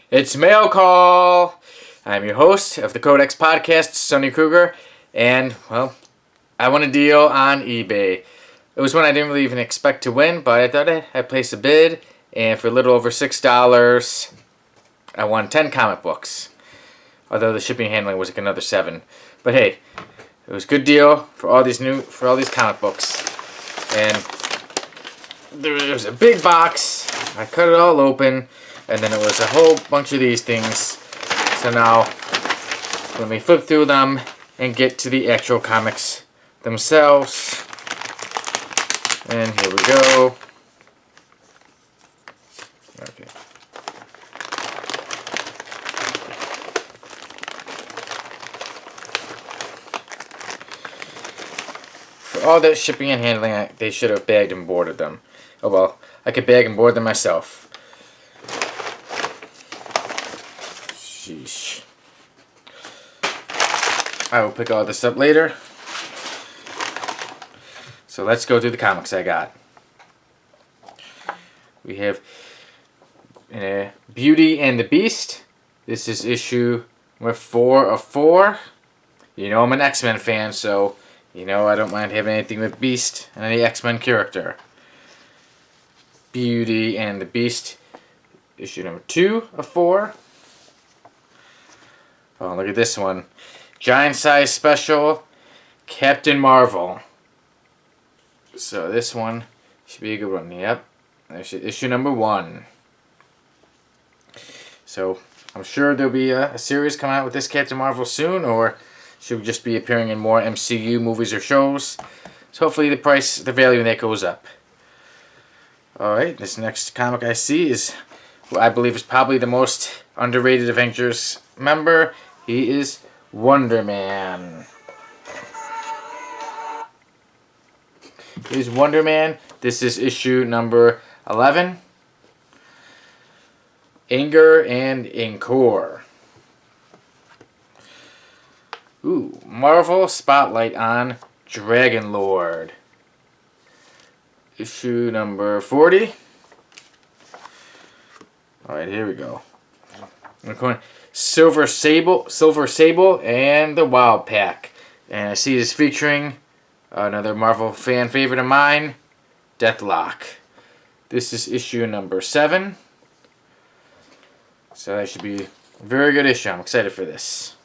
It's Mail Call. I'm your host of the Codex Podcast, Sonny Kruger, and, well, I won a deal on eBay. It was one I didn't really even expect to win, but I thought I'd place a bid, and for a little over $6, I won 10 comic books. Although the shipping and handling was like another 7. But hey, it was a good deal for all these comic books. And there was a big box. I cut it all open, and then it was a whole bunch of these things. So now, let me flip through them and get to the actual comics themselves. And here we go. Okay. For all that shipping and handling, they should have bagged and boarded them. Oh well, I could bag and board them myself. Sheesh. I will pick all this up later. So let's go through the comics I got. We have Beauty and the Beast. This is issue number 4 of 4. You know I'm an X-Men fan, so you know I don't mind having anything with Beast and any X-Men character. Beauty and the Beast, issue number 2 of 4. Oh, look at this one. Giant size special, Captain Marvel. So this one should be a good one. Yep. There's issue number 1. So I'm sure there'll be a series coming out with this Captain Marvel soon, or she'll just be appearing in more MCU movies or shows. So hopefully the value in that goes up. Alright, this next comic I see is who I believe is probably the most underrated Avengers member. He is Wonder Man. Here's Wonder Man. This is issue number 11. Anger and Encore. Ooh, Marvel Spotlight on Dragon Lord. Issue number 40. Alright, here we go. We're going Silver Sable, and the Wild Pack. And I see this featuring another Marvel fan favorite of mine, Deathlock. This is issue number 7. So that should be a very good issue. I'm excited for this.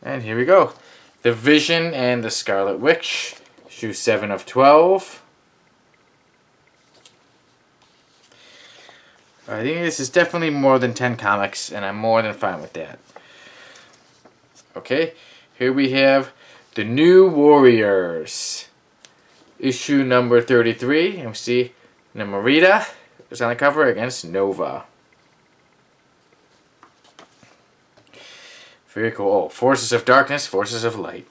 And here we go. The Vision and the Scarlet Witch. Issue 7 of 12. I think this is definitely more than 10 comics, and I'm more than fine with that. Okay, here we have The New Warriors. Issue number 33. And we see Namorita is on the cover against Nova. Very cool. Oh, Forces of Darkness, Forces of Light.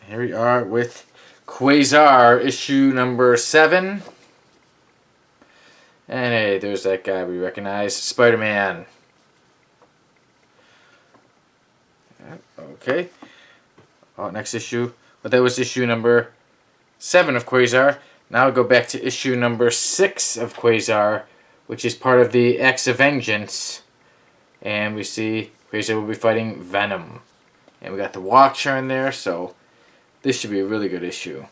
Here we are with Quasar, issue number 7. And hey, there's that guy we recognize, Spider-Man. Okay. Oh, next issue. Well, that was issue number 7 of Quasar. Now we'll go back to issue number 6 of Quasar, which is part of the Acts of Vengeance. And we see Quasar will be fighting Venom. And we got the Watcher in there, so this should be a really good issue.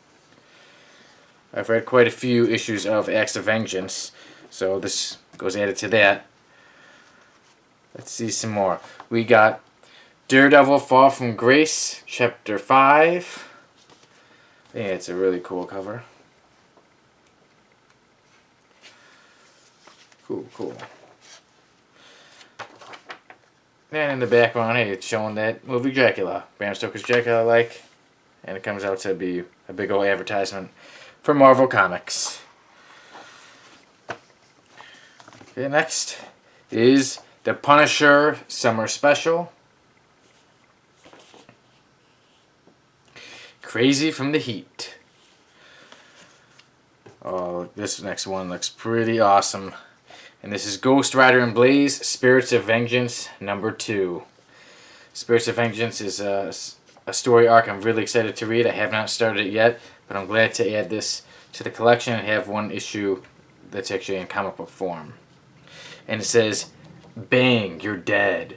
I've read quite a few issues of Acts of Vengeance, so this goes added to that. Let's see some more. We got Daredevil Fall from Grace, Chapter 5. Yeah, it's a really cool cover. Cool. And in the background, hey, it's showing that movie Dracula. Bram Stoker's Dracula, like. And it comes out to be a big old advertisement for Marvel Comics. Okay, next is The Punisher Summer Special. Crazy from the Heat. Oh, this next one looks pretty awesome. And this is Ghost Rider and Blaze, Spirits of Vengeance, number 2. Spirits of Vengeance is a story arc I'm really excited to read. I have not started it yet, but I'm glad to add this to the collection and have one issue that's actually in comic book form. And it says, "Bang, you're dead."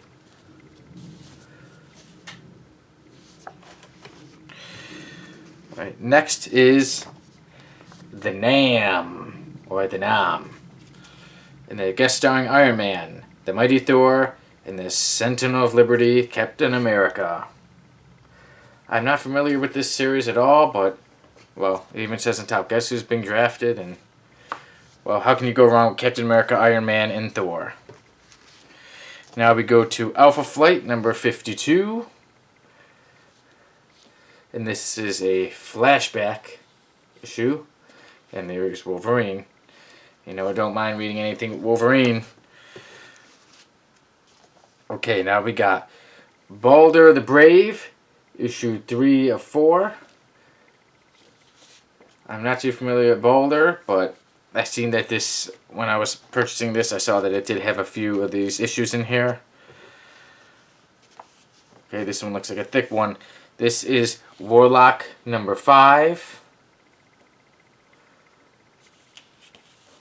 All right, next is the Nam, or the Nam. And the guest starring Iron Man, the Mighty Thor, and the Sentinel of Liberty, Captain America. I'm not familiar with this series at all, but, well, it even says on top, guess who's being drafted, and, well, how can you go wrong with Captain America, Iron Man, and Thor? Now we go to Alpha Flight number 52. And this is a flashback issue. And there's Wolverine. You know, I don't mind reading anything with Wolverine. Okay, now we got Balder the Brave, issue 3 of 4. I'm not too familiar with Balder, but I seen that this, when I was purchasing this, I saw that it did have a few of these issues in here. Okay, this one looks like a thick one. This is Warlock number 5.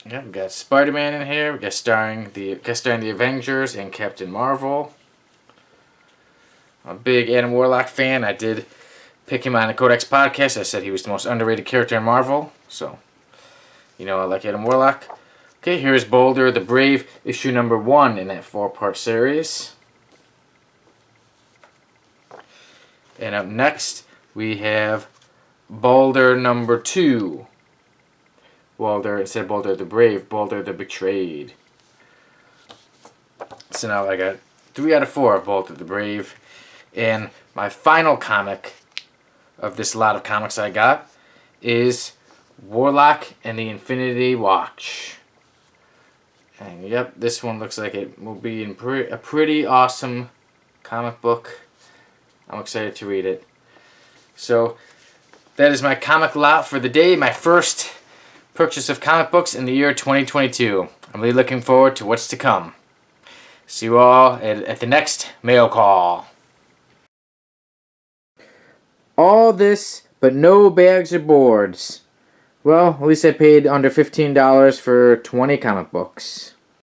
Yeah, we got Spider-Man in here. We got guest starring the Avengers and Captain Marvel. I'm a big Adam Warlock fan. I did pick him on the Codex podcast. I said he was the most underrated character in Marvel. So, you know, I like Adam Warlock. Okay, here's Balder the Brave, issue number 1 in that 4-part series. And up next, we have Balder number 2. Balder, instead of Balder the Brave, Balder the Betrayed. So now I got 3 out of 4 of Balder the Brave. And my final comic of this lot of comics I got is Warlock and the Infinity Watch. And yep, this one looks like it will be a pretty awesome comic book. I'm excited to read it. So that is my comic lot for the day. My first purchase of comic books in the year 2022. I'm really looking forward to what's to come. See you all at the next mail call. All this, but no bags or boards. Well, at least I paid under $15 for 20 comic books.